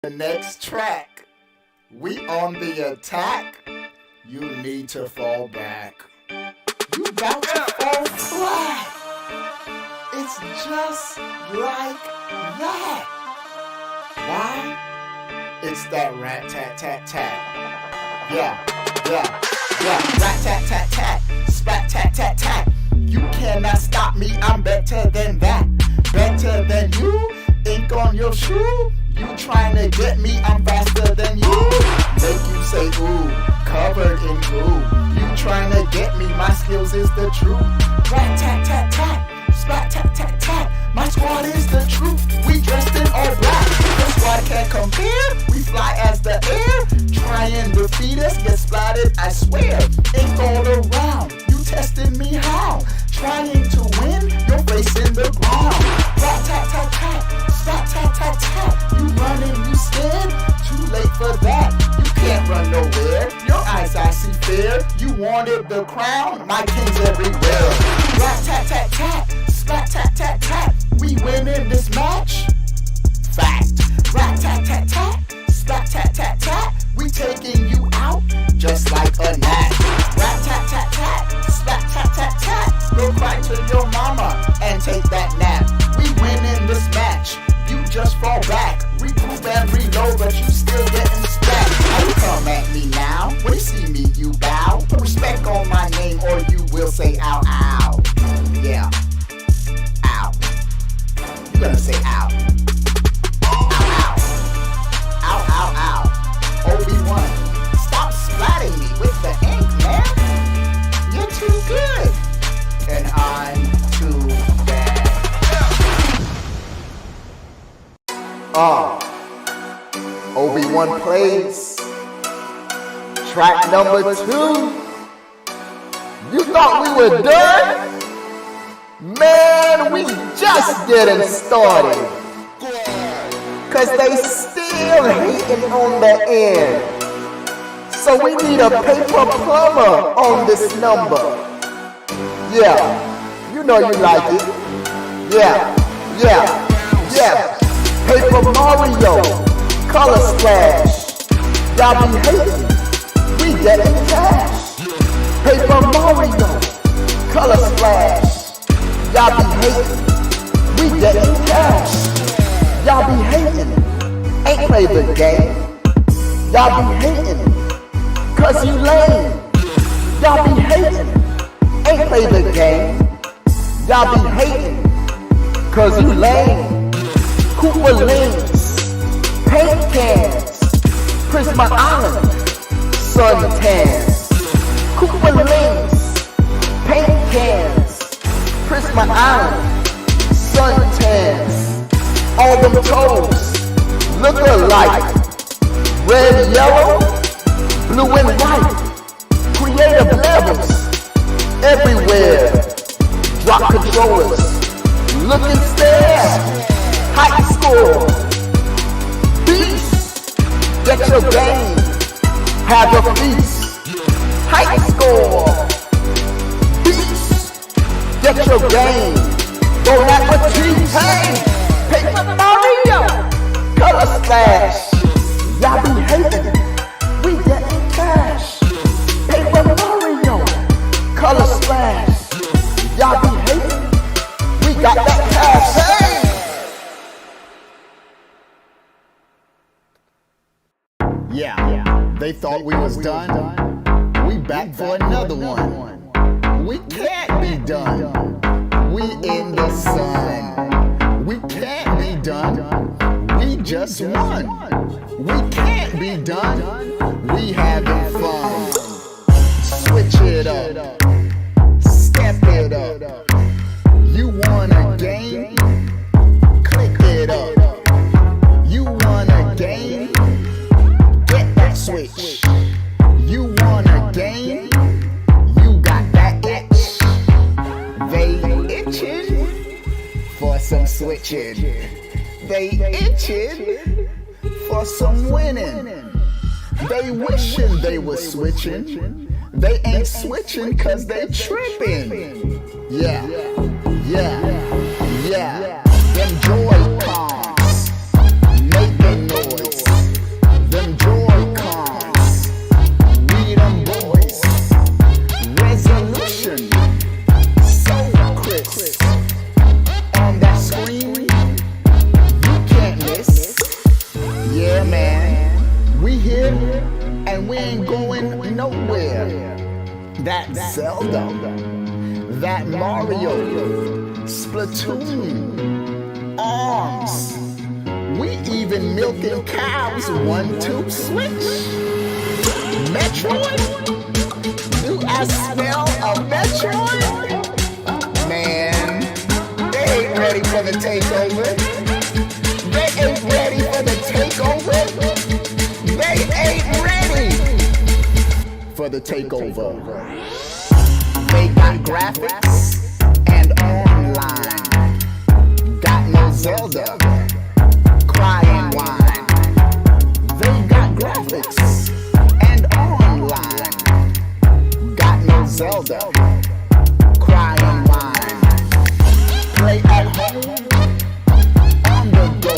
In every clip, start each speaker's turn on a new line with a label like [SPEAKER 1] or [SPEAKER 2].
[SPEAKER 1] The next track, we on the attack. You need to fall back. You about to fall flat. It's just like that. Why? It's that rat-tat-tat-tat. Yeah. Rat-tat-tat-tat. Spat-tat-tat-tat. You cannot stop me, I'm better than that. Better than you, ink on your shoe. You trying to get me, I'm faster than you. Make you say ooh, covered in glue. You trying to get me, my skills is the truth. Rat-tat-tat-tat, spat-tat-tat-tat. My squad is the truth, we dressed in all black. The squad can't compare, we fly as the air. Try and defeat us, get splattered, I swear. Ink all around, you testing me how? Trying to win, your face in the ground. Rat-tat-tat-tat, spat-tat-tat-tat. You running, you scared? Too late for that, you can't run nowhere. Your eyes I see fear, you wanted the crown, my king's everywhere. Rat-tat-tat-tat, spat-tat-tat-tat. We winning this match? Fact. Rat-tat-tat-tat, spat-tat-tat-tat. We taking you out just like a gnat. Rat-tat-tat-tat, spat-tat-tat-tat. Go cry to your mama and take that nap. We winning this match, you just fall back. Regroup and reload, but you still getting stacked. How you come at me now? When you see me, you bow. Put respect on my name or you will say ow, ow. Yeah. Ow. You gonna say ow. Obi-Wan, stop splatting me with the ink, man. You're too good, and I'm too bad. Obi-Wan plays track number 2. You thought we were done? Man, we just getting started. Cause they still hating on the end. So we need a paper plumber on this number. Yeah, you know you like it. Yeah. Paper Mario, color splash. Y'all be hating, we getting cash. Paper Mario, color splash. Y'all be hating, we getting cash. Y'all be hating, ain't play the game. Y'all be hating, cause you lame. Y'all be hating, ain't play the game. Y'all be hating, cause you lame. Cooper links, paint cans, Prisma Island, suntans. Cooper links, paint cans, Prisma Island, suntans. All them toes look alike. Red, yellow, blue and white. Creative levels everywhere. Drop controllers, look and stare. High score, beast. Get your game, have a feast. High score, beast. Get your game, go at what you hey. Paper Mario, color splash. Y'all be hating, we getting cash. Paper Mario, color splash. Y'all be hating, we got that cash. Hey! Yeah, they thought we was done. We back for another one. We can't be done. We in the sun. We can't be done, we just won. We can't be done, we having fun. Switch it up, step it up. You want a game? Click it up. You want a game? Get that switch. You want a game? You got that itch. They itching for some switching. They itching for some winning. They wishing they was switching. They ain't switching cause they tripping. Yeah. Them Joy-Cons making noise. here and we ain't going nowhere. That Zelda, that Mario, Splatoon, ARMS. We even milking cows 1-2 switch. Metroid? Do I smell a Metroid? Man, they ain't ready for the takeover. They ain't ready for the takeover. They ain't ready for the takeover. They got graphics and online. Got no Zelda. Cry and whine. They got graphics and online. Got no Zelda. Cry and whine. Play at home, on the go.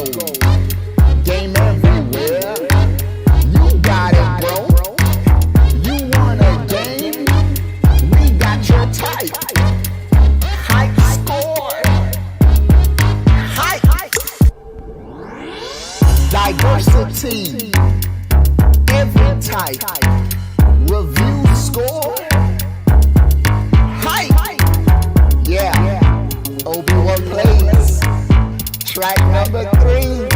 [SPEAKER 1] Game everywhere. You got it, bro. You want a game? We got your type. Hype score. Hype. Diversity. Every type. Review score. Hype. Yeah. Obi-Wan plays. Track number 3.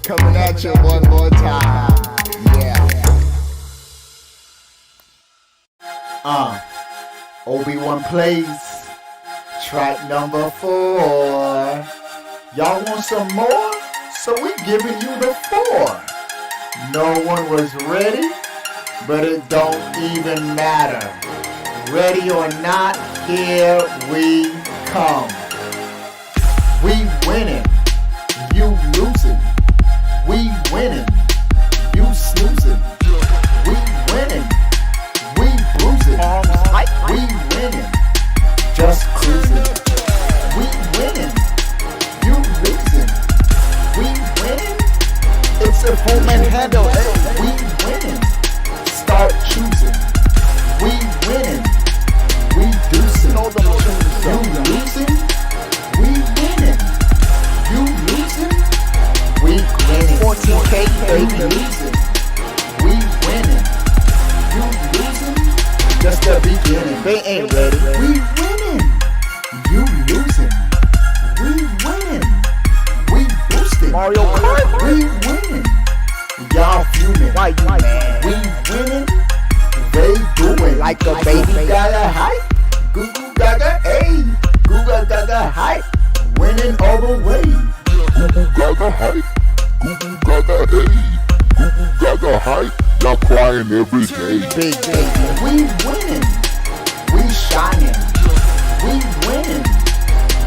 [SPEAKER 1] Coming at you one more time. Yeah. Obi-Wan plays. Track number 4. Y'all want some more? So we giving you the 4. No one was ready, but it don't even matter. Ready or not, here we come. We winning, you losing. We winning, you snoozing. We winning, we bruising. We winning, just cruising. We winning, you losing. We winning, it's a home and handle. We winning, start choosing. We winning, we deucing. You losing, we winning. You losing, we winning. 14K baby losing, we winning. You losing, just the beginning. They ain't ready. We winning, you losing. We winning, we boosting. Mario Kart, we winning. Y'all fuming. Why you mad? We winning, they doing like a baby got a hype. Goo goo gaga, ayy. Goo goo gaga hype. Winning all the way.
[SPEAKER 2] Goo goo gaga hype. Goo goo gaga, ayy. Goo goo gaga hype. Y'all crying every day.
[SPEAKER 1] Big baby, we winning. We shining. We winning.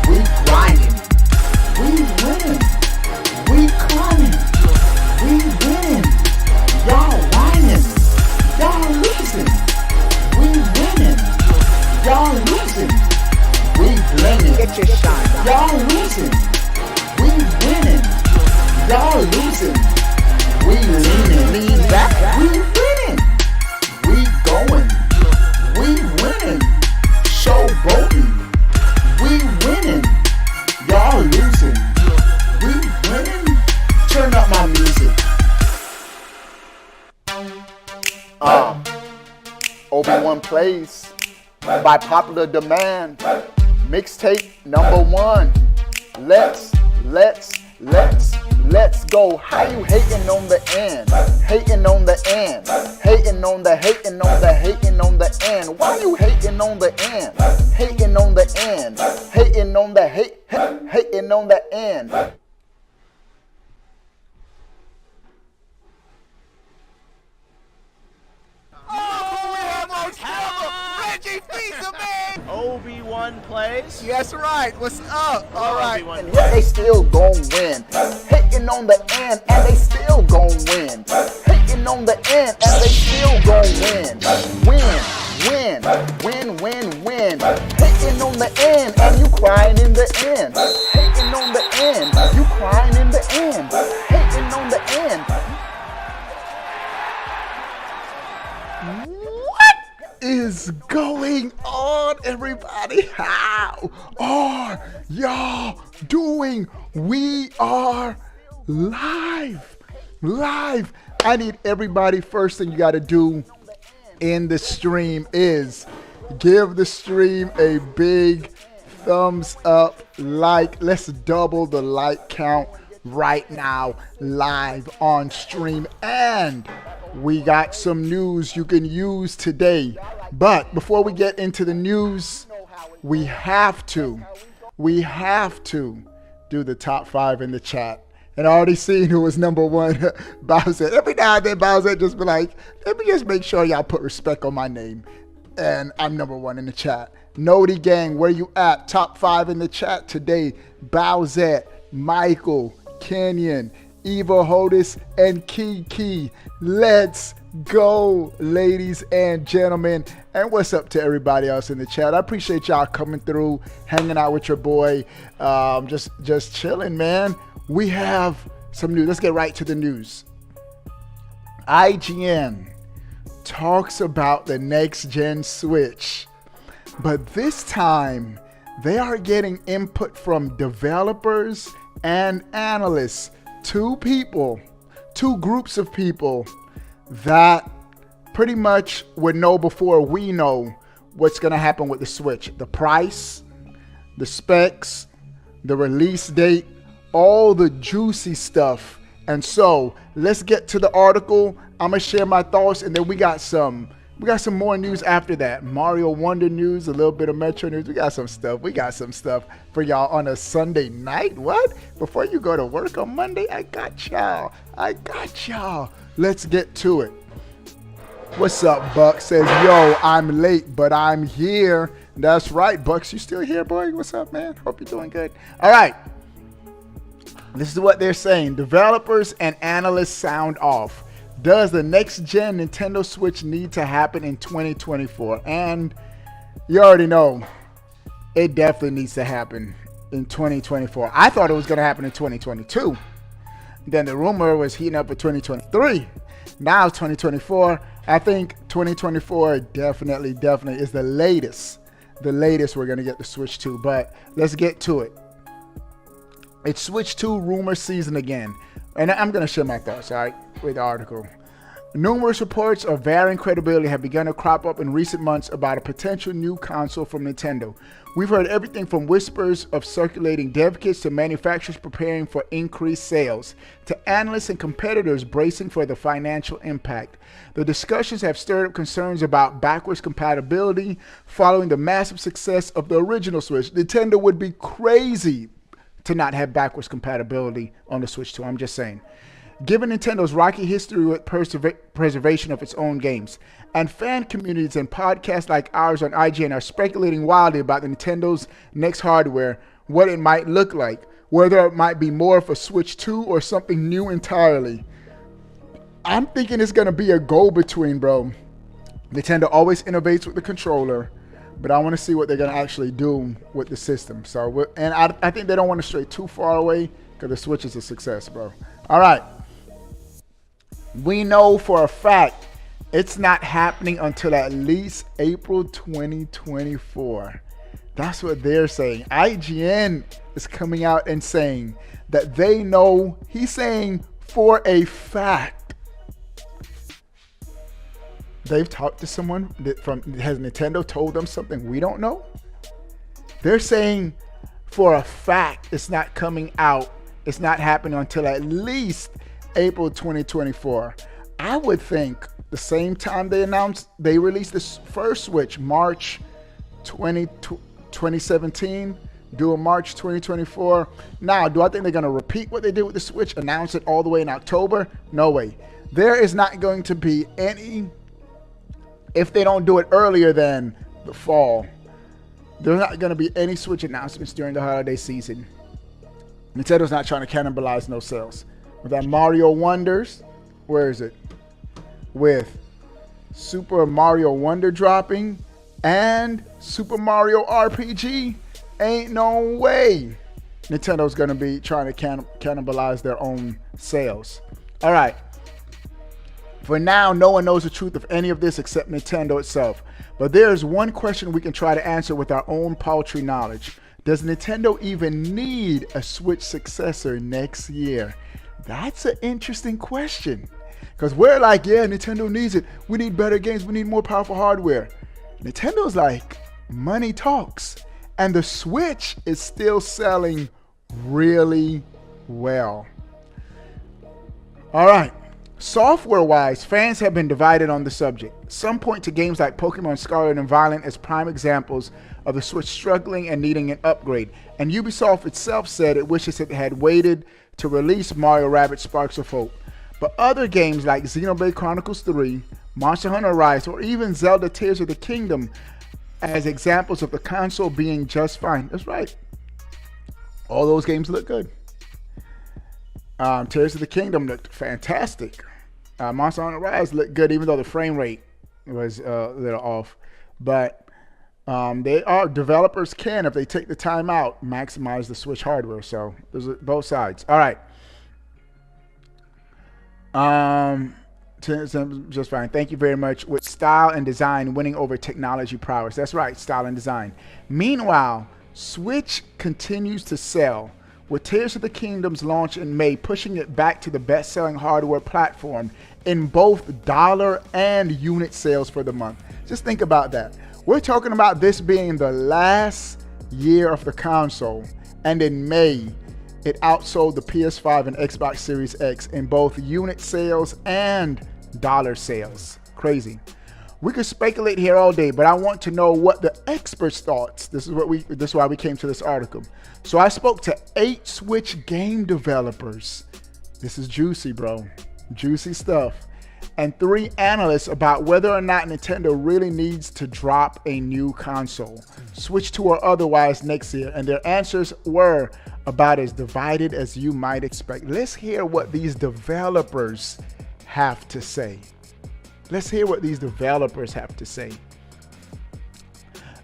[SPEAKER 1] We grinding. We winning. We climbing. We winning. Y'all whining. Y'all losing. We winning. Y'all losing. We blending. Get your shine. Y'all losing. We winning. Y'all losing. We leaning. Lean back. We winning. We going. We winning. Showboating. We winning. Y'all losing. We winning. Turn up my music. Obi-Wan plays by popular demand. Mixtape number 1. Let's go. How you hating on the end? Hating on the end. Hating on the hating on the hating on the end. Why you hating on the end? Hating on the end. Hating on the hating on the end.
[SPEAKER 3] Obi-Wan plays.
[SPEAKER 1] That's right. What's up? All right.
[SPEAKER 3] Obi-Wan
[SPEAKER 1] And they still gon' win. Hating on the end, and they still gon' win. Hating on the end, and they still gon' win. Win. Hating on the end, and you crying in the end. Hating on the end, you crying in the end. Hating on the end. What is going on, everybody? How are y'all doing? We are live. live. I need everybody. First thing you got to do in the stream is give the stream a big thumbs up, like. Let's double the like count right now, live on stream. And we got some news you can use today. But before we get into the news, we have to do the top 5 in the chat. And I already seen who was number 1, Bowser. Every now and then, Bowser just be like, let me just make sure y'all put respect on my name. And I'm number 1 in the chat. Nody Gang, where you at? Top 5 in the chat today. Bowser, Michael, Kenyon, Eva Hodis, and Kiki. Let's go, ladies and gentlemen. And what's up to everybody else in the chat? I appreciate y'all coming through, hanging out with your boy. Just chilling, man. We have some news. Let's get right to the news. IGN talks about the next gen Switch, but this time they are getting input from developers and analysts. Two groups of people that pretty much would know before we know what's going to happen with the Switch. The price, the specs, the release date, all the juicy stuff. And so let's get to the article. I'm gonna share my thoughts, and then we got some more news after that. Mario Wonder news, a little bit of Metro news. We got some stuff for y'all on a Sunday night. What? Before you go to work on Monday, I got y'all. Let's get to it. What's up, Buck? Says, yo, I'm late, but I'm here. That's right, Bucks. You still here, boy? What's up, man? Hope you're doing good. All right. This is what they're saying. Developers and analysts sound off. Does the next gen Nintendo Switch need to happen in 2024? And you already know it definitely needs to happen in 2024. I thought it was going to happen in 2022. Then the rumor was heating up for 2023. Now it's 2024. I think 2024 definitely is the latest we're going to get the Switch 2. But let's get to it. It's Switch 2 rumor season again. And I'm going to share my thoughts, all right, with the article. Numerous reports of varying credibility have begun to crop up in recent months about a potential new console from Nintendo. We've heard everything from whispers of circulating dev kits to manufacturers preparing for increased sales, to analysts and competitors bracing for the financial impact. The discussions have stirred up concerns about backwards compatibility following the massive success of the original Switch. Nintendo would be crazy to not have backwards compatibility on the Switch 2. I'm just saying. Given Nintendo's rocky history with preservation of its own games, and fan communities and podcasts like ours on IGN are speculating wildly about the Nintendo's next hardware, what it might look like, whether it might be more of a Switch 2 or something new entirely. I'm thinking it's going to be a go-between, bro. Nintendo always innovates with the controller, but I want to see what they're going to actually do with the system. So, and I think they don't want to stray too far away because the Switch is a success, bro. All right. We know for a fact it's not happening until at least April 2024. That's what they're saying. IGN is coming out and saying that they know. He's saying for a fact. They've talked to someone has Nintendo told them something we don't know? They're saying for a fact it's not coming out. It's not happening until at least April 2024. I would think the same time they released this first Switch, March 2017, do a March 2024. Now, do I think they're going to repeat what they did with the Switch, announce it all the way in October? No way. There is not going to be any, if they don't do it earlier than the fall, there's not going to be any Switch announcements during the holiday season. Nintendo's not trying to cannibalize no sales. With that Mario Wonders, where is it? With Super Mario Wonder dropping and Super Mario RPG, ain't no way Nintendo's going to be trying to cannibalize their own sales. All right. For now, no one knows the truth of any of this except Nintendo itself. But there's one question we can try to answer with our own paltry knowledge. Does Nintendo even need a Switch successor next year?
[SPEAKER 4] That's an interesting question. Because we're like, yeah, Nintendo needs it. We need better games. We need more powerful hardware. Nintendo's like, money talks. And the Switch is still selling really well. All right. Software-wise, fans have been divided on the subject. Some point to games like Pokemon Scarlet and Violet as prime examples of the Switch struggling and needing an upgrade. And Ubisoft itself said it wishes it had waited to release Mario Rabbids Sparks of Hope. But other games like Xenoblade Chronicles 3, Monster Hunter Rise, or even Zelda Tears of the Kingdom as examples of the console being just fine. That's right. All those games look good. Tears of the Kingdom looked fantastic. Monster Hunter Rise looked good, even though the frame rate was a little off. But developers can, if they take the time out, maximize the Switch hardware. So there's both sides. All right. Just fine. Thank you very much. With style and design winning over technology prowess. That's right, style and design. Meanwhile, Switch continues to sell, with Tears of the Kingdom's launch in May pushing it back to the best-selling hardware platform in both dollar and unit sales for the month. Just think about that. We're talking about this being the last year of the console, and in May, it outsold the PS5 and Xbox Series X in both unit sales and dollar sales. Crazy. We could speculate here all day, but I want to know what the experts' thoughts. This is why we came to this article. So I spoke to 8 Switch game developers. This is juicy, bro. Juicy stuff. And 3 analysts about whether or not Nintendo really needs to drop a new console, Switch 2 or otherwise, next year. And their answers were about as divided as you might expect. Let's hear what these developers have to say. Let's hear what these developers have to say.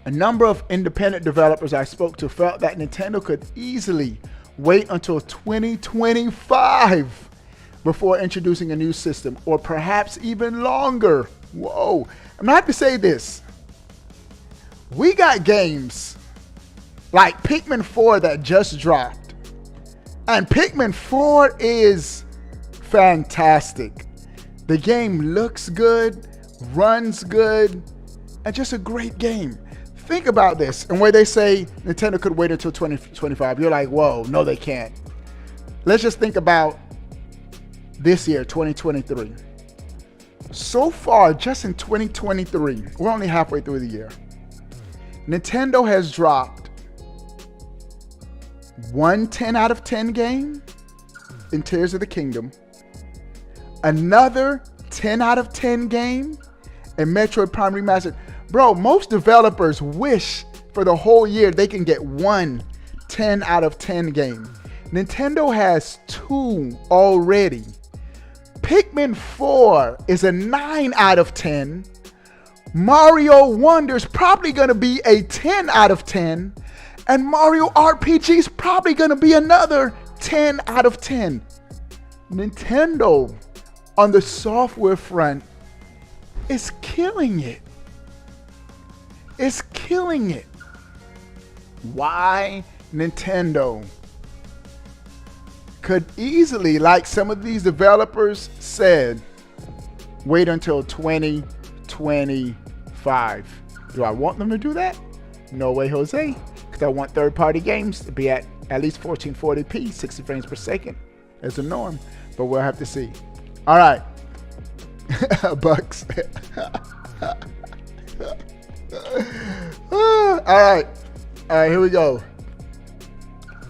[SPEAKER 4] A number of independent developers I spoke to felt that Nintendo could easily wait until 2025 before introducing a new system, or perhaps even longer. Whoa. I'm gonna have to say this. We got games like Pikmin 4 that just dropped. And Pikmin 4 is fantastic. The game looks good, runs good, and just a great game. Think about this, and where they say Nintendo could wait until 2025, you're like, whoa, no they can't. Let's just think about this year, 2023. So far, just in 2023, we're only halfway through the year, Nintendo has dropped one 10 out of 10 game in Tears of the Kingdom, another 10 out of 10 game in Metroid Prime Remastered. Bro, most developers wish for the whole year they can get one 10 out of 10 game. Nintendo has 2 already. Pikmin 4 is a 9 out of 10. Mario Wonder's probably going to be a 10 out of 10. And Mario RPG is probably going to be another 10 out of 10. Nintendo, on the software front, is killing it. It's killing it. Why Nintendo could easily, like some of these developers said, wait until 2025. Do I want them to do that? No way, Jose. Because I want third-party games to be at least 1440p, 60 frames per second as a norm. But we'll have to see. All right. Bucks. All right, here we go.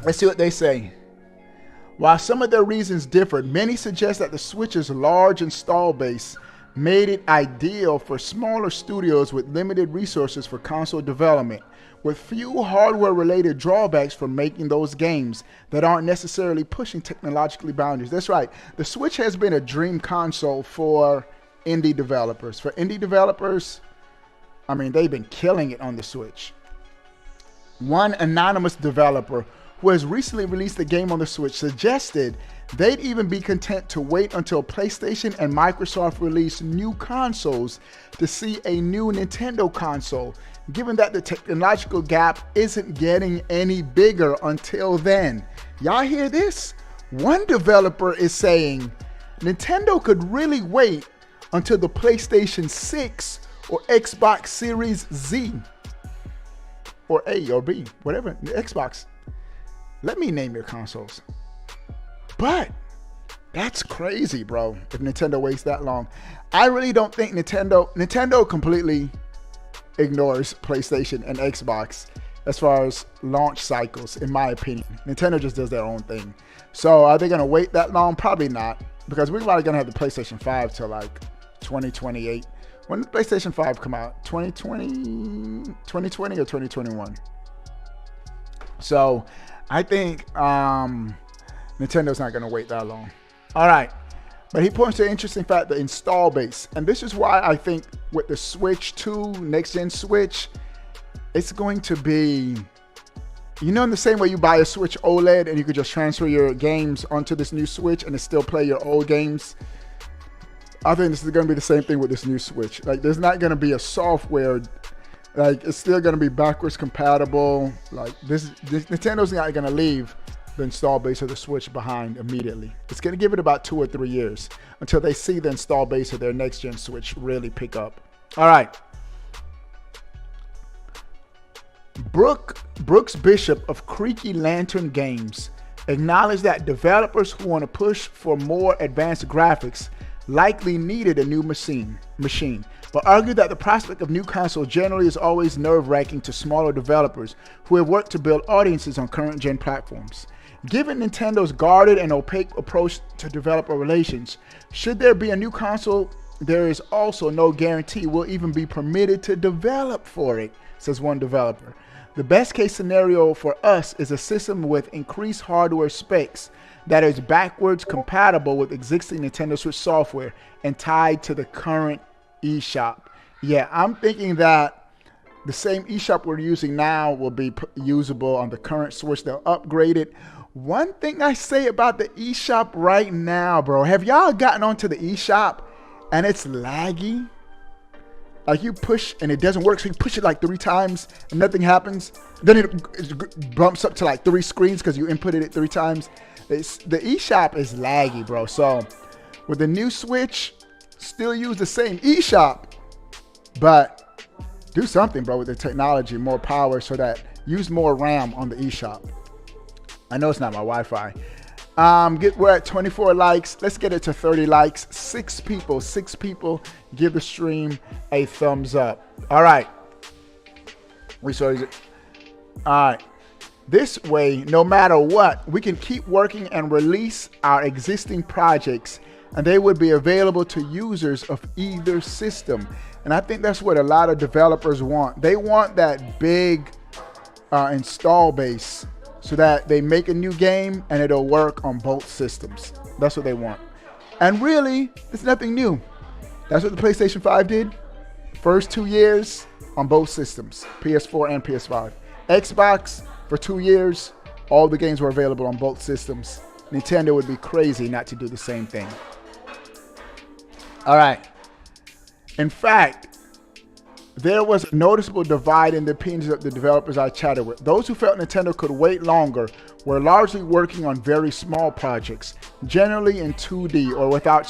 [SPEAKER 4] Let's see what they say. While some of their reasons differed, many suggest that the Switch's large install base made it ideal for smaller studios with limited resources for console development, with few hardware-related drawbacks for making those games that aren't necessarily pushing technologically boundaries. That's right. The Switch has been a dream console for indie developers. I mean, they've been killing it on the Switch. One anonymous developer who has recently released a game on the Switch suggested they'd even be content to wait until PlayStation and Microsoft release new consoles to see a new Nintendo console, given that the technological gap isn't getting any bigger until then. Y'all hear this? One developer is saying Nintendo could really wait until the PlayStation 6 or Xbox Series Z or A or B, whatever, the Xbox. Let me name your consoles. But that's crazy, bro, if Nintendo waits that long. I really don't think Nintendo completely ignores PlayStation and Xbox as far as launch cycles, in my opinion. Nintendo just does their own thing. So are they going to wait that long? Probably not, because we're probably going to have the PlayStation 5 till like 2028. When did PlayStation 5 come out? 2020 or 2021? So I think Nintendo's not going to wait that long. All right. But he points to an interesting fact, the install base. And this is why I think with the Switch 2, next-gen Switch, it's going to be, you know, in the same way you buy a Switch OLED and you could just transfer your games onto this new Switch and it still play your old games. I think this is going to be the same thing with this new Switch. Like, there's not going to be a software, like, it's still going to be backwards compatible. Like, this Nintendo's not going to leave the install base of the Switch behind immediately. It's going to give it about 2 or 3 years until they see the install base of their next gen Switch really pick up. All right. Brooks Bishop of Creaky Lantern Games acknowledged that developers who want to push for more advanced graphics likely needed a new machine, but argued that the prospect of new console generally is always nerve-wracking to smaller developers who have worked to build audiences on current-gen platforms. Given Nintendo's guarded and opaque approach to developer relations, should there be a new console, there is also no guarantee we'll even be permitted to develop for it, says one developer. The best case scenario for us is a system with increased hardware specs that is backwards compatible with existing Nintendo Switch software and tied to the current eShop. Yeah, I'm thinking that the same eShop we're using now will be usable on the current Switch. They'll upgrade it. One thing I say about the eShop right now, bro, have y'all gotten onto the eShop and it's laggy? Like, you push and it doesn't work, so you push it like 3 times and nothing happens. Then it bumps up to like 3 screens because you inputted it 3 times. The eShop is laggy, bro. So with the new Switch, still use the same eShop, but do something, bro, with the technology, more power, so that use more RAM on the eShop. I know it's not my Wi-Fi. We're at 24 likes. Let's get it to 30 likes. 6 people give the stream a thumbs up. All right. All right. This way, no matter what, we can keep working and release our existing projects, and they would be available to users of either system. And I think that's what a lot of developers want. They want that big install base so that they make a new game and it'll work on both systems. That's what they want. And really, it's nothing new. That's what the PlayStation 5 did. First 2 years on both systems, PS4 and PS5. Xbox, for 2 years, all the games were available on both systems. Nintendo would be crazy not to do the same thing. All right. In fact, there was a noticeable divide in the opinions of the developers I chatted with. Those who felt Nintendo could wait longer were largely working on very small projects, generally in 2D or without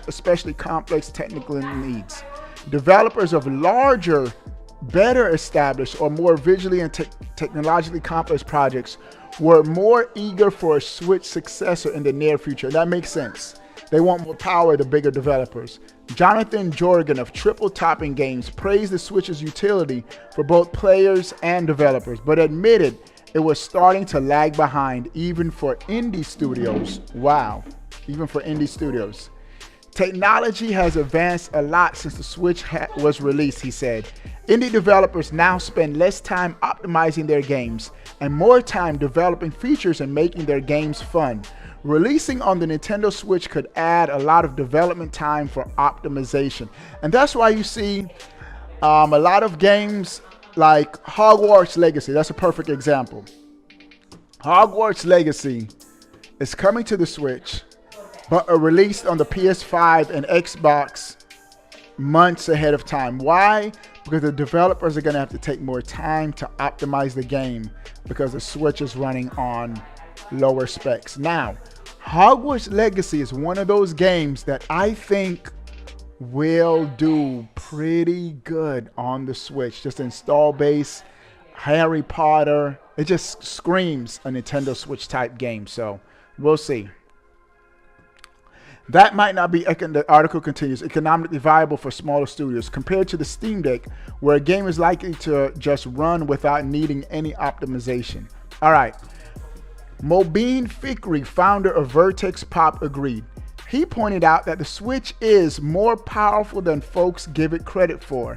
[SPEAKER 4] especially complex technical needs. Developers of larger, better established or more visually and technologically complex projects were more eager for a Switch successor in the near future. That makes sense. They want more power, the bigger developers. Jonathan Jorgen of Triple Topping Games praised the Switch's utility for both players and developers, but admitted it was starting to lag behind even for indie studios. Wow, even for indie studios. Technology has advanced a lot since the Switch was released, he said. Indie developers now spend less time optimizing their games and more time developing features and making their games fun. Releasing on the Nintendo Switch could add a lot of development time for optimization. And that's why you see a lot of games like Hogwarts Legacy. That's a perfect example. Hogwarts Legacy is coming to the Switch, but are released on the PS5 and Xbox months ahead of time. Why? Because the developers are going to have to take more time to optimize the game because the Switch is running on lower specs. Now, Hogwarts Legacy is one of those games that I think will do pretty good on the Switch. Just install base, Harry Potter. It just screams a Nintendo Switch type game. So we'll see. That might not be, the article continues, economically viable for smaller studios compared to the Steam Deck, where a game is likely to just run without needing any optimization. All right. Mobeen Fikri, founder of Vertex Pop, agreed. He pointed out that the Switch is more powerful than folks give it credit for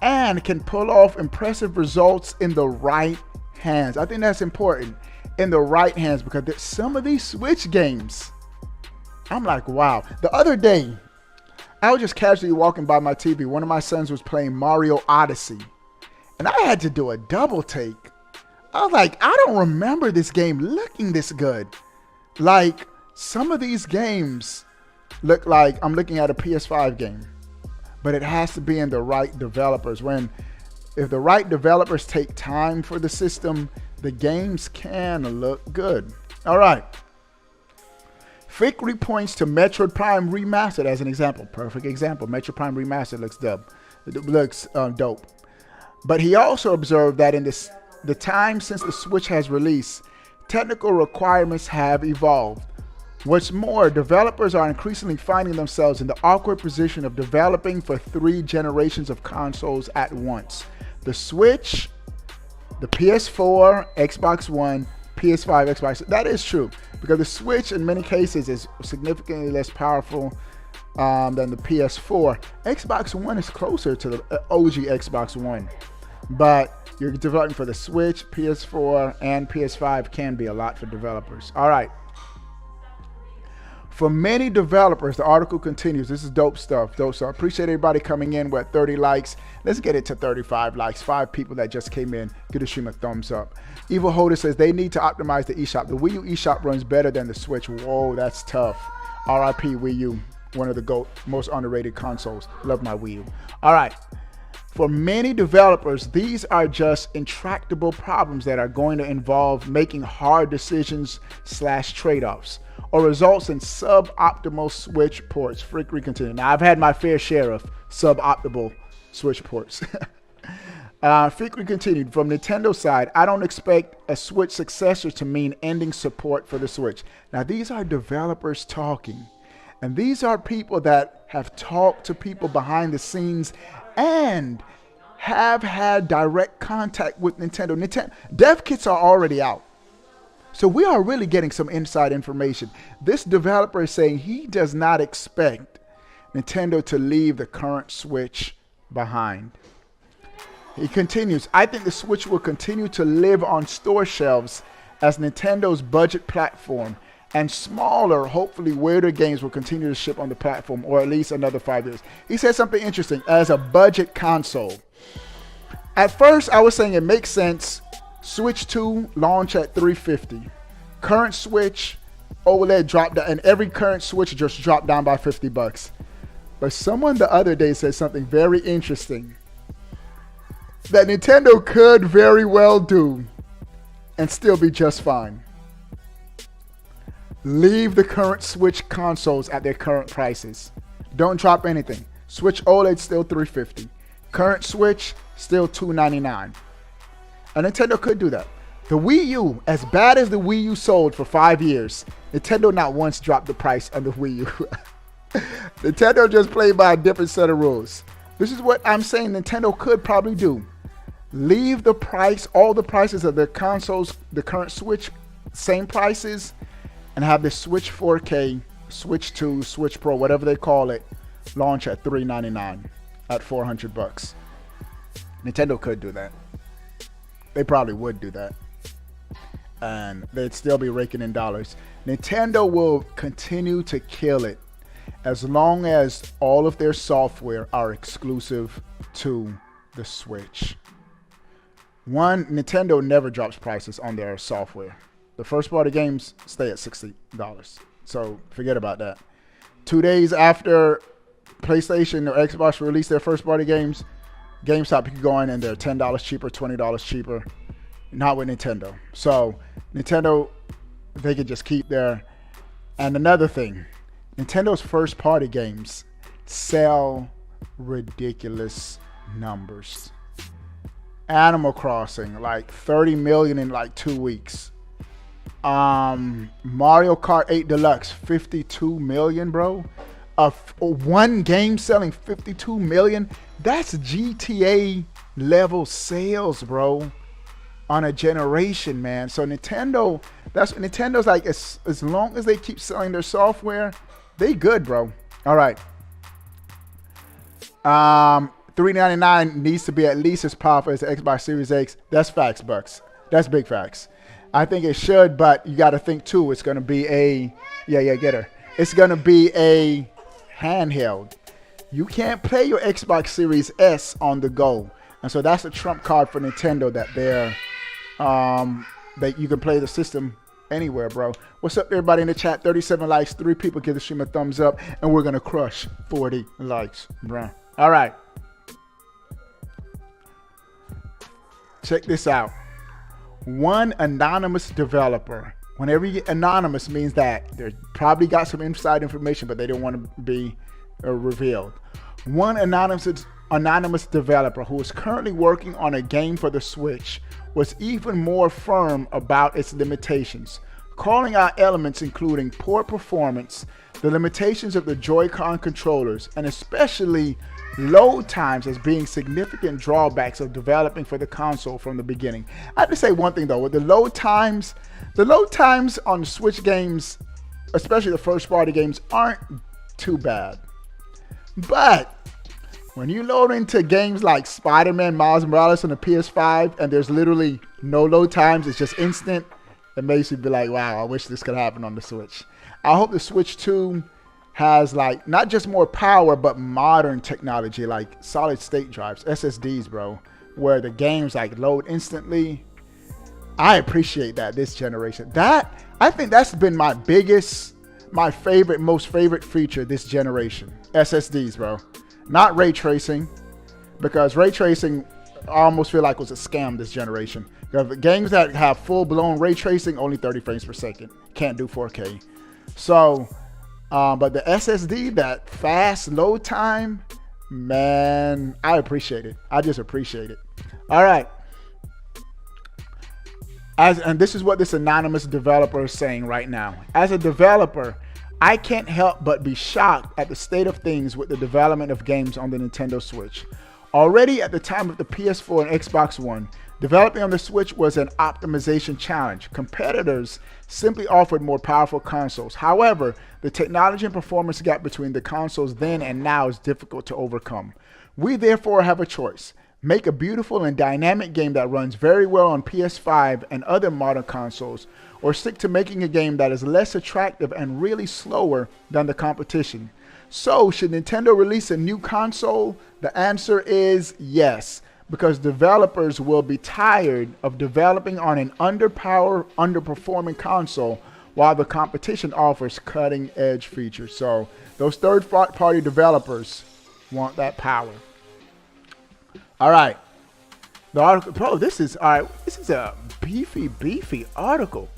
[SPEAKER 4] and can pull off impressive results in the right hands. I think that's important, in the right hands, because some of these Switch games, I'm like, wow. The other day, I was just casually walking by my TV. One of my sons was playing Mario Odyssey, and I had to do a double take. I was like, I don't remember this game looking this good. Like, some of these games look like I'm looking at a PS5 game, but it has to be in the right developers. If the right developers take time for the system, the games can look good. All right. Fikri points to Metroid Prime Remastered as an example. Perfect example. Metroid Prime Remastered looks dope. It looks dope. But he also observed that in the time since the Switch has released, technical requirements have evolved. What's more, developers are increasingly finding themselves in the awkward position of developing for 3 generations of consoles at once. The Switch, the PS4, Xbox One, PS5, Xbox. That is true, because the Switch in many cases is significantly less powerful than the PS4. Xbox One is closer to the OG Xbox One, but you're developing for the Switch, PS4, and PS5 can be a lot for developers. All right. For many developers, the article continues. This is dope stuff. Dope stuff. Appreciate everybody coming in. We're at 30 likes. Let's get it to 35 likes. 5 people that just came in. Give the stream a thumbs up. Evil Holder says they need to optimize the eShop. The Wii U eShop runs better than the Switch. Whoa, that's tough. RIP Wii U, one of the most underrated consoles. Love my Wii U. All right. For many developers, these are just intractable problems that are going to involve making hard decisions / trade-offs, or results in suboptimal Switch ports. Fikri continued. Now, I've had my fair share of suboptimal Switch ports. Fikri continued, from Nintendo's side, I don't expect a Switch successor to mean ending support for the Switch. Now, these are developers talking, and these are people that have talked to people behind the scenes and have had direct contact with Nintendo. Dev kits are already out. So we are really getting some inside information. This developer is saying he does not expect Nintendo to leave the current Switch behind. He continues, I think the Switch will continue to live on store shelves as Nintendo's budget platform, and smaller, hopefully weirder games will continue to ship on the platform, or at least another 5 years. He said something interesting, as a budget console. At first, I was saying it makes sense. Switch 2 launch at $350. Current Switch OLED dropped down, and every current Switch just dropped down by $50. But someone the other day said something very interesting that Nintendo could very well do and still be just fine. Leave the current Switch consoles at their current prices. Don't drop anything. Switch OLED still $350. Current Switch still $299. And Nintendo could do that. The Wii U, as bad as the Wii U sold for 5 years, Nintendo not once dropped the price on the Wii U. Nintendo just played by a different set of rules. This is what I'm saying Nintendo could probably do. Leave the price, all the prices of the consoles, the current Switch, same prices, and have the Switch 4K, Switch 2, Switch Pro, whatever they call it, launch at $399 at $400. Nintendo could do that. They probably would do that. And they'd still be raking in dollars. Nintendo will continue to kill it as long as all of their software are exclusive to the Switch. One, Nintendo never drops prices on their software. The first party games stay at $60. So forget about that. 2 days after PlayStation or Xbox release their first party games, GameStop, you can go in and they're $10 cheaper, $20 cheaper. Not with Nintendo. So Nintendo, they could just keep their And another thing, Nintendo's first party games sell ridiculous numbers. Animal Crossing, like 30 million in like 2 weeks. Mario Kart 8 Deluxe, 52 million, bro. One game selling 52 million. That's GTA level sales, bro, on a generation, man. So Nintendo's like, as long as they keep selling their software, they good, bro. All right. $399 needs to be at least as powerful as the Xbox Series X. That's facts, Bucks. That's big facts. I think it should, but you got to think too. It's going to be get her. It's going to be a handheld. You can't play your Xbox Series S on the go, and so that's a trump card for Nintendo that they're that you can play the system anywhere, bro. What's up, everybody in the chat? 37 likes, 3 people give the stream a thumbs up, and we're gonna crush 40 likes, bro. All right. Check this out. One anonymous developer. Whenever you get anonymous, means that they probably got some inside information, but they don't want to be revealed. One anonymous developer who is currently working on a game for the Switch was even more firm about its limitations, calling out elements including poor performance, the limitations of the Joy-Con controllers, and especially load times as being significant drawbacks of developing for the console from the beginning. I have to say one thing though, with the load times on Switch games, especially the first party games, aren't too bad. But when you load into games like Spider-Man Miles Morales on the PS5 and there's literally no load times, it's just instant, it makes you be like, wow, I wish this could happen on the Switch. I hope the Switch 2 has like not just more power but modern technology like solid state drives, SSDs, bro, where the games like load instantly. I appreciate that this generation. I think that's been my most favorite feature this generation. SSDs, bro. Not ray tracing, because ray tracing I almost feel like was a scam this generation. The games that have full-blown ray tracing, only 30 frames per second. Can't do 4K. So but the SSD, that fast load time, man, I appreciate it. I just appreciate it. All right. And this is what this anonymous developer is saying right now. As a developer, I can't help but be shocked at the state of things with the development of games on the Nintendo Switch. Already at the time of the PS4 and Xbox One, developing on the Switch was an optimization challenge. Competitors simply offered more powerful consoles. However, the technology and performance gap between the consoles then and now is difficult to overcome. We therefore have a choice. Make a beautiful and dynamic game that runs very well on PS5 and other modern consoles, or stick to making a game that is less attractive and really slower than the competition. So, should Nintendo release a new console? The answer is yes, because developers will be tired of developing on an underperforming console while the competition offers cutting-edge features. So, those third-party developers want that power. All right, the article, bro. This is a beefy article.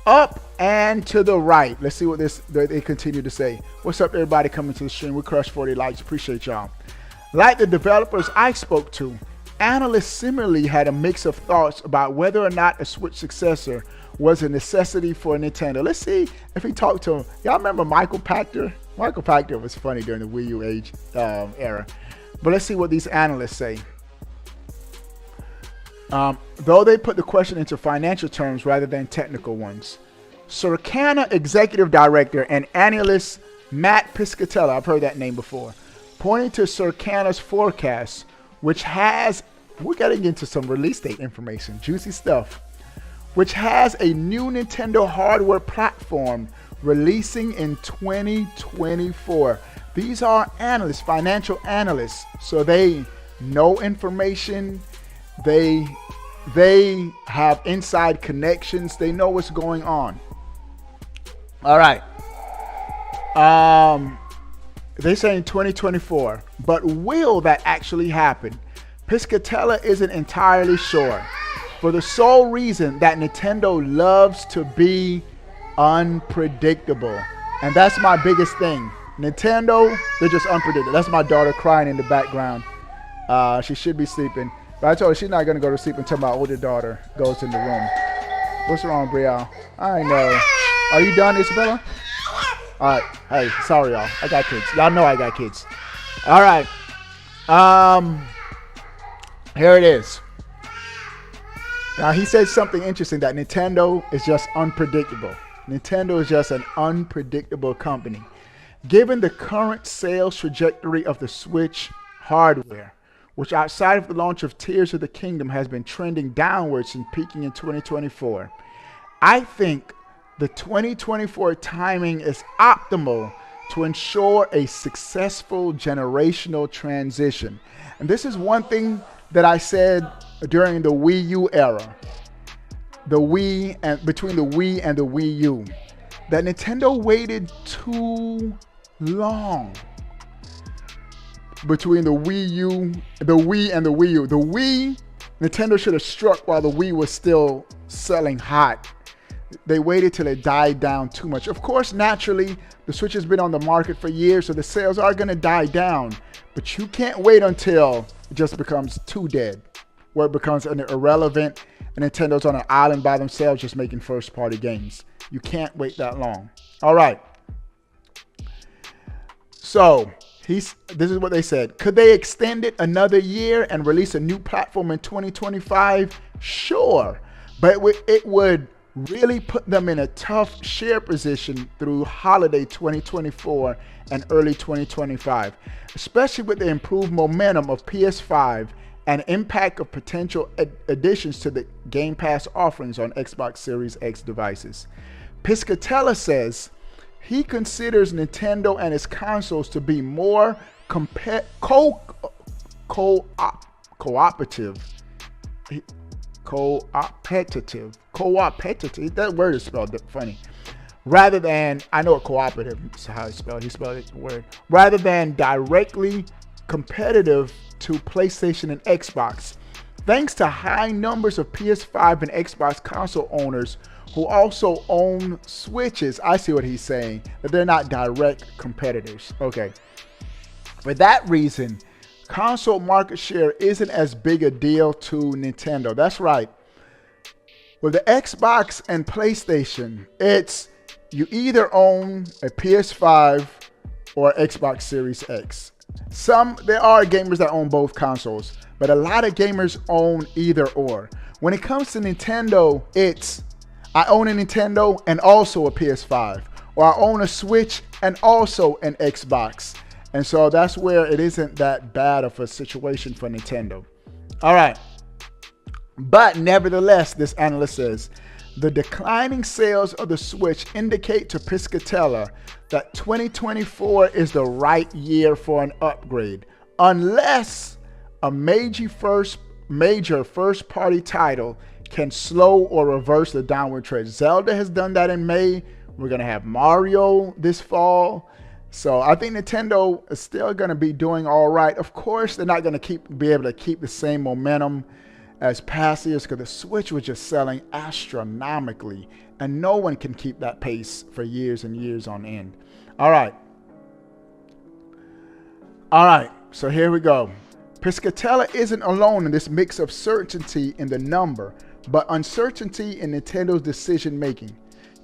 [SPEAKER 4] Up and to the right. Let's see what they continue to say. What's up, everybody coming to the stream? We crushed 40 likes. Appreciate y'all. Like the developers I spoke to, analysts similarly had a mix of thoughts about whether or not a Switch successor was a necessity for Nintendo. Let's see if he talked to him. Y'all remember Michael Pachter? Michael Pachter was funny during the Wii U era. But let's see what these analysts say. Though they put the question into financial terms rather than technical ones. Circana executive director and analyst Matt Piscatella, I've heard that name before, pointing to Circana's forecast, which has, we're getting into some release date information, juicy stuff, which has a new Nintendo hardware platform releasing in 2024. These are analysts, financial analysts, so they know information. They have inside connections. They know what's going on. All right. They say in 2024, but will that actually happen? Piscatella isn't entirely sure, for the sole reason that Nintendo loves to be unpredictable. And that's my biggest thing. Nintendo, they're just unpredictable. That's my daughter crying in the background. She should be sleeping. But I told her she's not going to go to sleep until my older daughter goes in the room. What's wrong, Brielle? I know. Are you done, Isabella? All right. Hey, sorry, y'all. I got kids. Y'all know I got kids. All right. Here it is. Now, he said something interesting, that Nintendo is just unpredictable. Nintendo is just an unpredictable company. Given the current sales trajectory of the Switch hardware, which outside of the launch of Tears of the Kingdom has been trending downwards and peaking in 2024, I think the 2024 timing is optimal to ensure a successful generational transition. And this is one thing that I said during the Wii U era, between the Wii and the Wii U, that Nintendo waited too long between the Wii and the Wii U. The Wii, Nintendo should have struck while the Wii was still selling hot. They waited till it died down too much. Of course, naturally, the Switch has been on the market for years, so the sales are going to die down. But you can't wait until it just becomes too dead, where it becomes an irrelevant and Nintendo's on an island by themselves just making first-party games. You can't wait that long. All right. So this is what they said. Could they extend it another year and release a new platform in 2025? Sure. But it would really put them in a tough share position through holiday 2024 and early 2025, especially with the improved momentum of PS5 and impact of potential additions to the Game Pass offerings on Xbox Series X devices. Piscatella says he considers Nintendo and its consoles to be more cooperative. That word is spelled funny. Rather than, I know what cooperative is how it's spelled. He spelled it word. Rather than directly competitive to PlayStation and Xbox. Thanks to high numbers of PS5 and Xbox console owners who also own Switches. I see what he's saying, that they're not direct competitors. Okay. For that reason, console market share isn't as big a deal to Nintendo. That's right. With the Xbox and PlayStation, it's you either own a PS5 or Xbox Series X. There are gamers that own both consoles, but a lot of gamers own either or. When it comes to Nintendo, it's I own a Nintendo and also a PS5, or I own a Switch and also an Xbox. And so that's where it isn't that bad of a situation for Nintendo. All right. But nevertheless, this analyst says, the declining sales of the Switch indicate to Piscatella that 2024 is the right year for an upgrade, unless a major first-party title can slow or reverse the downward trend. Zelda has done that in May. We're going to have Mario this fall. So I think Nintendo is still going to be doing all right. Of course, they're not going to be able to keep the same momentum as past years because the Switch was just selling astronomically, and no one can keep that pace for years and years on end. All right. So here we go. Piscatella isn't alone in this mix of certainty in the number, but uncertainty in Nintendo's decision making.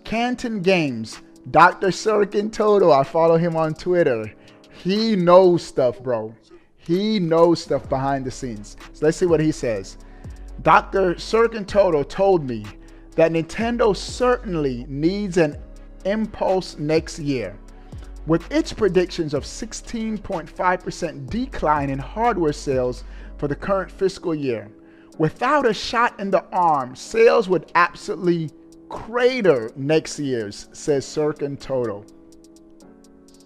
[SPEAKER 4] Canton Games, Dr. Surkin Toto, I follow him on Twitter. He knows stuff, bro. He knows stuff behind the scenes. So let's see what he says. Dr. Surkin Toto told me that Nintendo certainly needs an impulse next year. With its predictions of 16.5% decline in hardware sales for the current fiscal year, without a shot in the arm, sales would absolutely crater next year's, says Surkin Toto.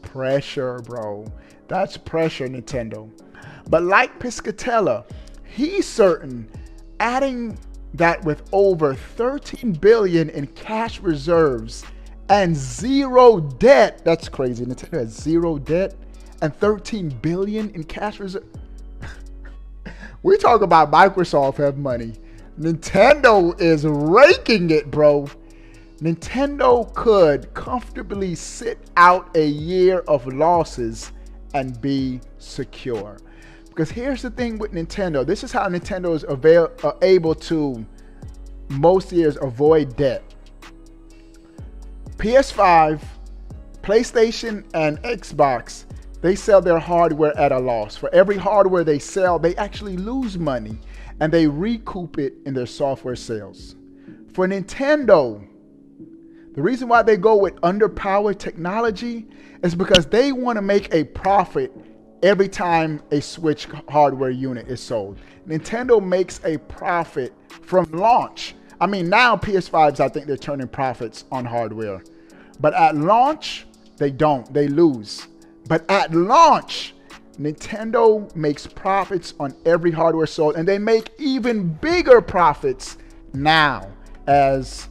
[SPEAKER 4] Pressure, bro. That's pressure, Nintendo. But like Piscatella, he's certain, adding that with over $13 billion in cash reserves and zero debt, that's crazy. Nintendo has zero debt and $13 billion in cash reserves. We talk about Microsoft have money. Nintendo is raking it, bro. Nintendo could comfortably sit out a year of losses and be secure. Because here's the thing with Nintendo. This is how Nintendo is able to most years avoid debt. PS5, PlayStation, and Xbox, they sell their hardware at a loss. For every hardware they sell, they actually lose money, and they recoup it in their software sales. For Nintendo, the reason why they go with underpowered technology is because they want to make a profit every time a Switch hardware unit is sold. Nintendo makes a profit from launch. I mean, now PS5s, I think they're turning profits on hardware. But at launch, they don't. They lose. But at launch, Nintendo makes profits on every hardware sold, and they make even bigger profits now as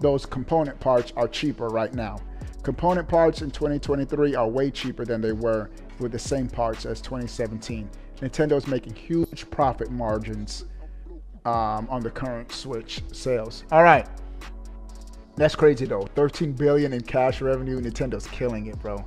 [SPEAKER 4] those component parts are cheaper right now. Component parts in 2023 are way cheaper than they were with the same parts as 2017. Nintendo's making huge profit margins on the current Switch sales. All right. That's crazy though. 13 billion in cash revenue. Nintendo's killing it, bro.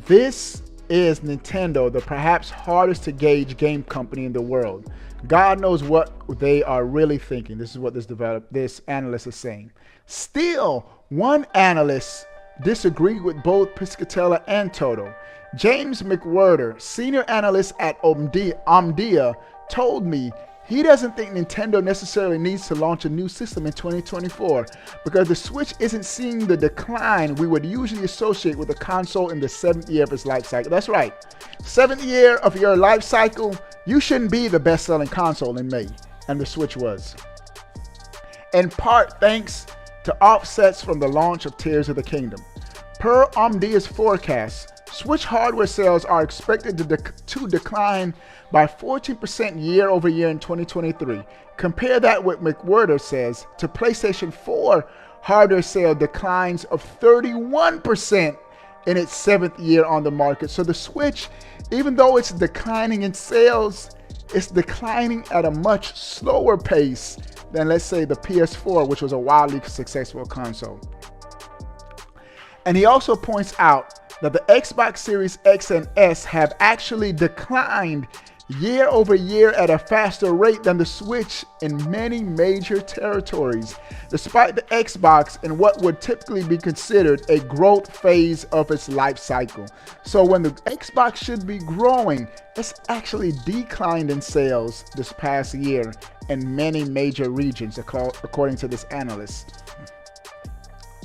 [SPEAKER 4] This is Nintendo, the perhaps hardest to gauge game company in the world. God knows what they are really thinking. This is what this analyst is saying. Still, one analyst disagreed with both Piscatella and Toto. James McWhirter, senior analyst at Omdia, told me he doesn't think Nintendo necessarily needs to launch a new system in 2024 because the Switch isn't seeing the decline we would usually associate with a console in the 7th year of its life cycle. That's right. 7th year of your life cycle, you shouldn't be the best-selling console in May, and the Switch was. In part thanks to offsets from the launch of Tears of the Kingdom. Per Omdia's forecast, Switch hardware sales are expected to decline by 14% year over year in 2023. Compare that with McWhirter says to PlayStation 4 hardware sale declines of 31% in its 7th year on the market. So the Switch, even though it's declining in sales, it's declining at a much slower pace than, let's say, the PS4, which was a wildly successful console. And he also points out that the Xbox Series X and S have actually declined year over year at a faster rate than the Switch in many major territories, despite the Xbox in what would typically be considered a growth phase of its life cycle. So when the Xbox should be growing, it's actually declined in sales this past year in many major regions, according to this analyst.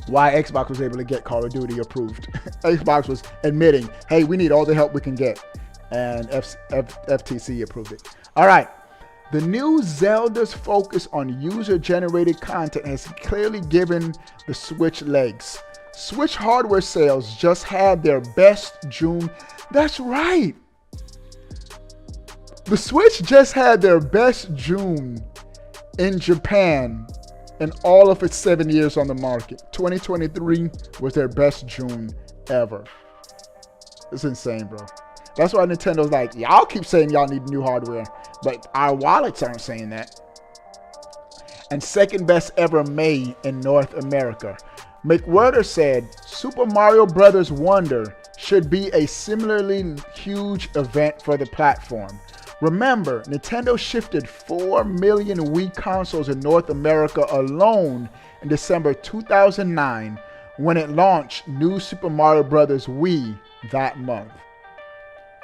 [SPEAKER 4] Why Xbox was able to get Call of Duty approved. Xbox was admitting, hey, we need all the help we can get. And FTC approved it. All right. The new Zelda's focus on user-generated content has clearly given the Switch legs. Switch hardware sales just had their best June. That's right. The Switch just had their best June in Japan in all of its 7 years on the market. 2023 was their best June ever. It's insane, bro. That's why Nintendo's like, y'all keep saying y'all need new hardware, but our wallets aren't saying that. And second best ever May in North America. McWhirter said Super Mario Bros. Wonder should be a similarly huge event for the platform. Remember, Nintendo shifted 4 million Wii consoles in North America alone in December 2009 when it launched New Super Mario Bros. Wii that month.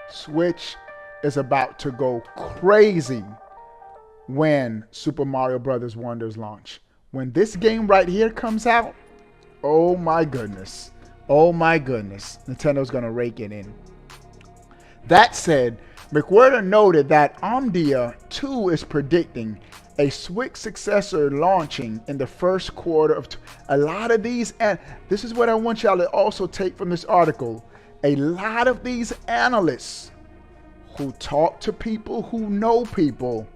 [SPEAKER 4] Switch is about to go crazy when Super Mario Bros. Wonders launch. When this game right here comes out, oh my goodness. Oh my goodness. Nintendo's going to rake it in. That said, McWhirter noted that Omdia too is predicting a Switch successor launching in the first quarter of a lot of these, and this is what I want y'all to also take from this article. A lot of these analysts who talk to people who know people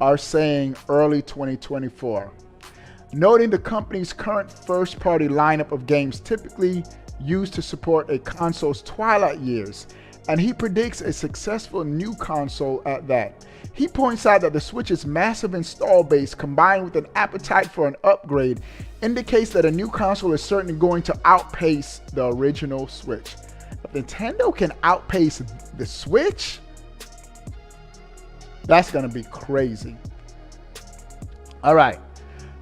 [SPEAKER 4] are saying early 2024. Noting the company's current first-party lineup of games typically used to support a console's twilight years, and he predicts a successful new console at that. He points out that the Switch's massive install base combined with an appetite for an upgrade indicates that a new console is certainly going to outpace the original Switch. If Nintendo can outpace the Switch, that's going to be crazy. All right.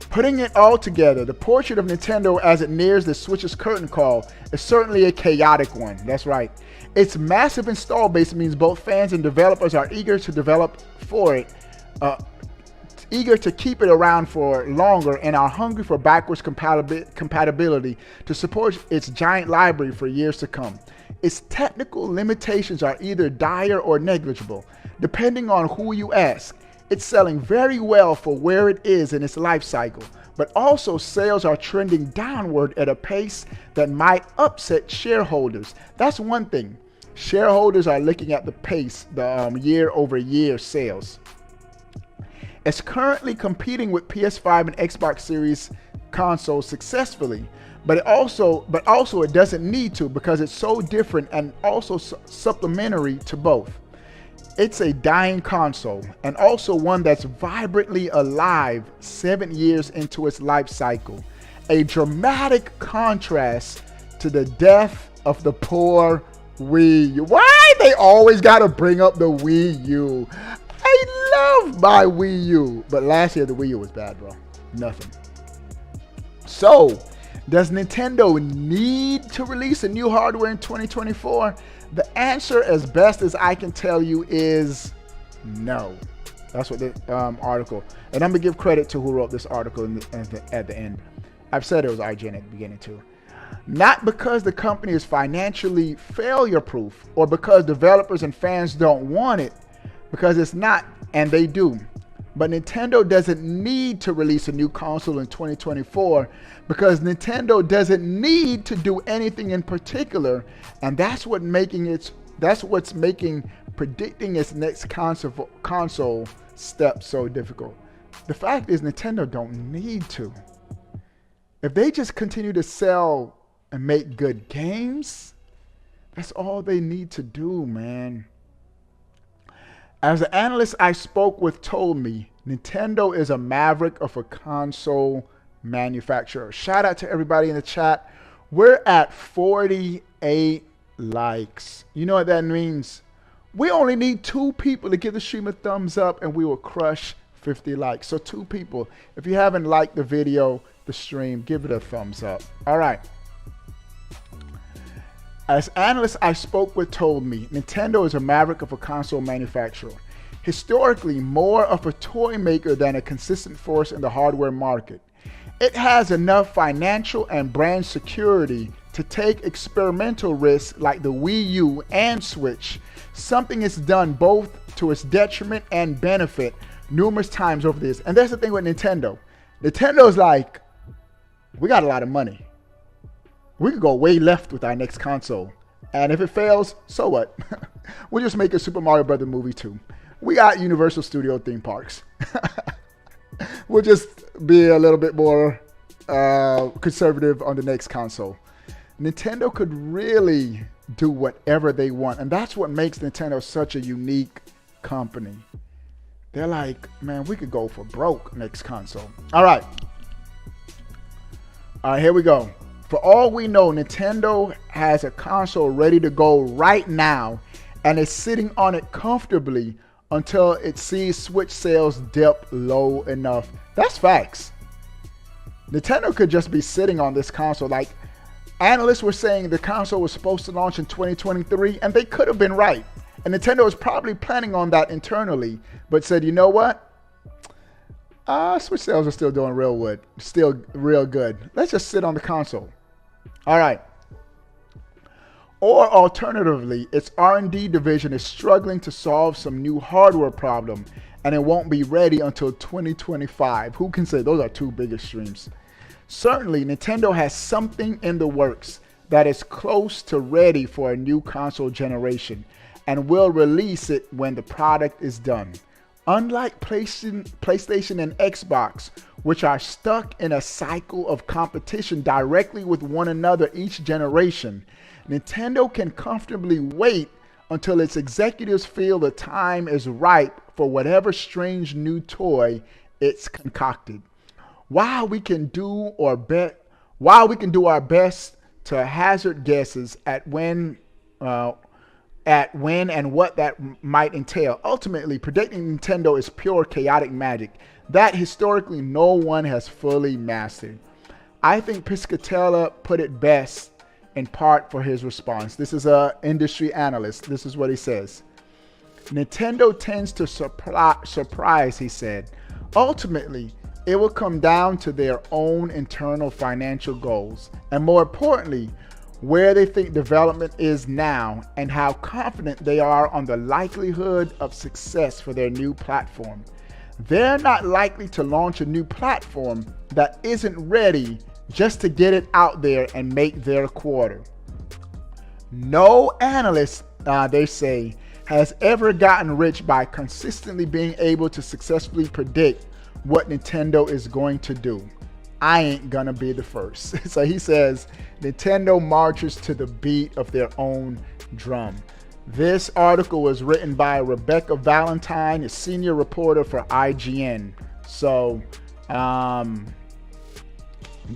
[SPEAKER 4] Putting it all together, the portrait of Nintendo as it nears the Switch's curtain call is certainly a chaotic one. That's right. Its massive install base means both fans and developers are eager to develop for it, eager to keep it around for longer, and are hungry for backwards compatibility to support its giant library for years to come. Its technical limitations are either dire or negligible, depending on who you ask. It's selling very well for where it is in its life cycle, but also sales are trending downward at a pace that might upset shareholders. That's one thing. Shareholders are looking at the pace, the year-over-year sales. It's currently competing with PS5 and Xbox Series consoles successfully, but also it doesn't need to because it's so different and also supplementary to both. It's a dying console, and also one that's vibrantly alive 7 years into its life cycle. A dramatic contrast to the death of the poor Wii U. Why they always gotta bring up the Wii U? I love my Wii U, but last year the Wii U was bad, bro. Nothing. So, does Nintendo need to release a new hardware in 2024? The answer, as best as I can tell you, is no. That's what the article, and I'm gonna give credit to who wrote this article at the end. I've said it was IGN at the beginning too. Not because the company is financially failure-proof or because developers and fans don't want it, because it's not, and they do. But Nintendo doesn't need to release a new console in 2024 because Nintendo doesn't need to do anything in particular, and that's what's making predicting its next console step so difficult. The fact is Nintendo don't need to. If they just continue to sell and make good games, that's all they need to do, man. As the analyst I spoke with told me, Nintendo is a maverick of a console manufacturer. Shout out to everybody in the chat. We're at 48 likes. You know what that means? We only need 2 people to give the stream a thumbs up and we will crush 50 likes. So 2 people. If you haven't liked the video, the stream, give it a thumbs up. All right. As analysts I spoke with told me, Nintendo is a maverick of a console manufacturer. Historically, more of a toy maker than a consistent force in the hardware market. It has enough financial and brand security to take experimental risks like the Wii U and Switch, something it's done both to its detriment and benefit numerous times over this. And that's the thing with Nintendo. Nintendo's like, we got a lot of money. We could go way left with our next console. And if it fails, so what? We'll just make a Super Mario Brothers movie too. We got Universal Studio theme parks. We'll just be a little bit more conservative on the next console. Nintendo could really do whatever they want. And that's what makes Nintendo such a unique company. They're like, man, we could go for broke next console. All right. All right, here we go. For all we know, Nintendo has a console ready to go right now and is sitting on it comfortably until it sees Switch sales dip low enough. That's facts. Nintendo could just be sitting on this console. Like, analysts were saying the console was supposed to launch in 2023, and they could have been right. And Nintendo was probably planning on that internally, but said, you know what? Switch sales are still doing real good. Let's just sit on the console. All right. Or alternatively, its R&D division is struggling to solve some new hardware problem and it won't be ready until 2025. Who can say? Those are 2 big extremes. Certainly, Nintendo has something in the works that is close to ready for a new console generation and will release it when the product is done. Unlike PlayStation and Xbox, which are stuck in a cycle of competition directly with one another each generation, Nintendo can comfortably wait until its executives feel the time is ripe for whatever strange new toy it's concocted. While we can do our best to hazard guesses at when and what that might entail, ultimately predicting Nintendo is pure chaotic magic that historically no one has fully mastered. I think Piscatella put it best in part for his response. This is an industry analyst. This is what he says. Nintendo tends to surprise, he said. Ultimately, it will come down to their own internal financial goals, and more importantly, where they think development is now and how confident they are on the likelihood of success for their new platform. They're not likely to launch a new platform that isn't ready just to get it out there and make their quarter. No analyst, they say, has ever gotten rich by consistently being able to successfully predict what Nintendo is going to do. I ain't gonna be the first. So he says Nintendo marches to the beat of their own drum. This article was written by Rebecca Valentine, a senior reporter for IGN. So,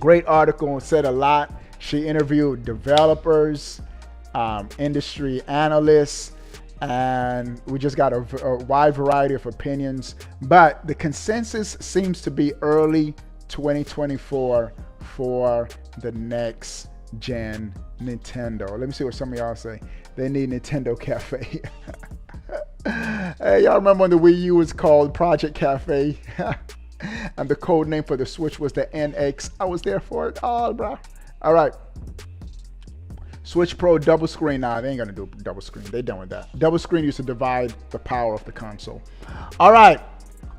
[SPEAKER 4] great article, said a lot. She interviewed developers, industry analysts, and we just got a wide variety of opinions. But the consensus seems to be early 2024 for the next gen Nintendo. Let me see what some of y'all say. They need Nintendo Cafe. Hey, y'all remember when the Wii U was called Project Cafe? And the code name for the Switch was the NX. I was there for it all, bro. All right. Switch Pro double screen. Nah, they ain't gonna do double screen. They done with that. Double screen used to divide the power of the console. All right.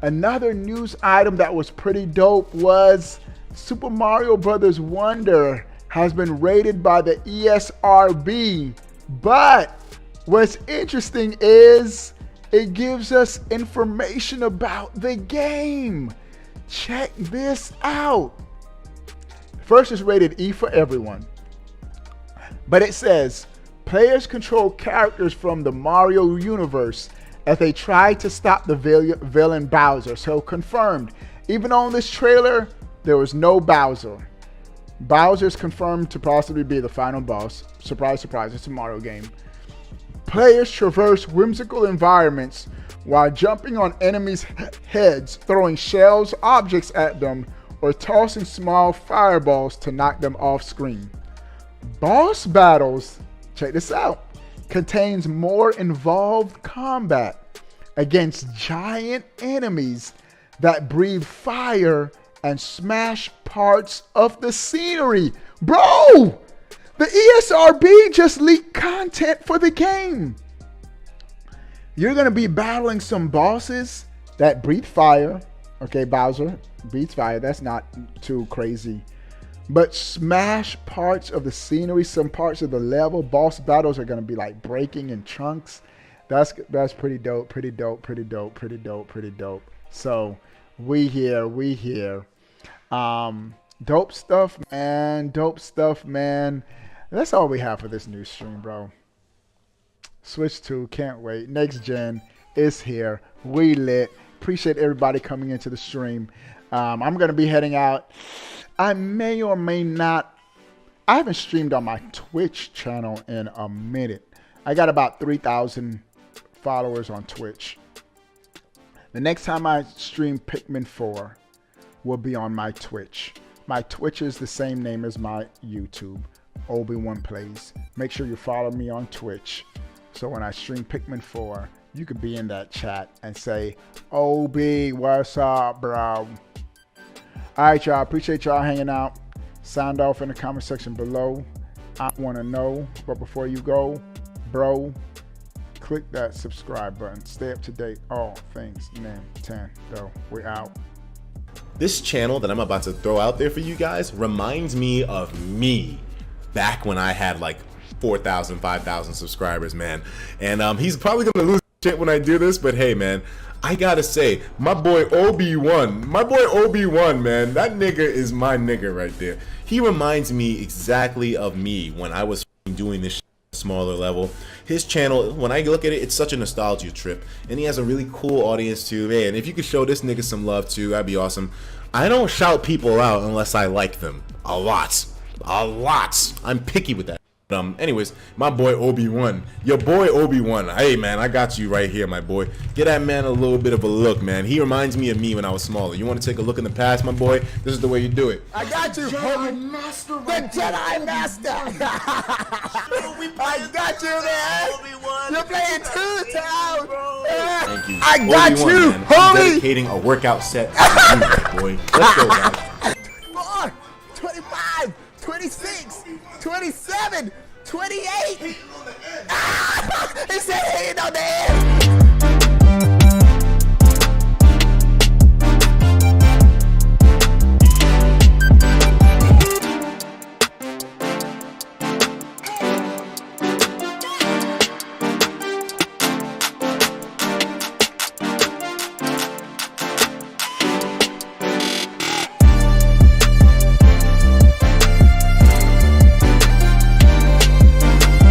[SPEAKER 4] Another news item that was pretty dope was Super Mario Bros. Wonder has been rated by the ESRB. But what's interesting is it gives us information about the game. Check this out. First, it's rated E for everyone. But it says, players control characters from the Mario universe as they try to stop the villain Bowser. So confirmed. Even on this trailer, there was no Bowser. Bowser's confirmed to possibly be the final boss. Surprise, surprise, it's a Mario game. Players traverse whimsical environments while jumping on enemies' heads, throwing shells, objects at them, or tossing small fireballs to knock them off screen. Boss battles, check this out, contains more involved combat against giant enemies that breathe fire and smash parts of the scenery. Bro, the ESRB just leaked content for the game. You're going to be battling some bosses that breathe fire. Okay, Bowser breathes fire. That's not too crazy. But smash parts of the scenery, some parts of the level. Boss battles are going to be like breaking in chunks. That's pretty dope, pretty dope, pretty dope, pretty dope, pretty dope. So we here. Dope stuff, man. Dope stuff, man. That's all we have for this new stream, bro. Switch 2, can't wait. Next gen is here. We lit. Appreciate everybody coming into the stream. I'm going to be heading out. I may or may not. I haven't streamed on my Twitch channel in a minute. I got about 3,000 followers on Twitch. The next time I stream Pikmin 4 will be on my Twitch. My Twitch is the same name as my YouTube, Obi-Wan Plays. Make sure you follow me on Twitch. So when I stream Pikmin 4, you could be in that chat and say, Obi, what's up, bro? All right, y'all. Appreciate y'all hanging out. Sound off in the comment section below. I want to know. But before you go, bro, click that subscribe button. Stay up to date. All things Nintendo. We out.
[SPEAKER 5] This channel that I'm about to throw out there for you guys reminds me of me back when I had like 4,000, 5,000 subscribers, man. And he's probably going to lose shit when I do this, but hey, man. I gotta say, my boy Obi-Wan, man, that nigga is my nigga right there. He reminds me exactly of me when I was doing this shit smaller level. His channel, when I look at it, it's such a nostalgia trip, and he has a really cool audience too. Man, if you could show this nigga some love too, that'd be awesome. I don't shout people out unless I like them a lot. I'm picky with that. Anyways, my boy Obi-Wan, your boy Obi-Wan. Hey man, I got you right here, my boy. Get that man a little bit of a look, man. He reminds me of me when I was smaller. You want to take a look in the past, my boy? This is the way you do it.
[SPEAKER 4] I got you,
[SPEAKER 1] Jedi Master
[SPEAKER 4] the
[SPEAKER 1] right there.
[SPEAKER 4] Jedi Master. I got you, man. You're playing 2 times.
[SPEAKER 5] Thank you.
[SPEAKER 4] I got
[SPEAKER 5] Obi-Wan,
[SPEAKER 4] you,
[SPEAKER 5] man. I'm
[SPEAKER 4] homie.
[SPEAKER 5] dedicating a workout set to you, my boy. Let's go, guys.
[SPEAKER 4] 24, 25, 26, 27, 28. He said he ain't on the end.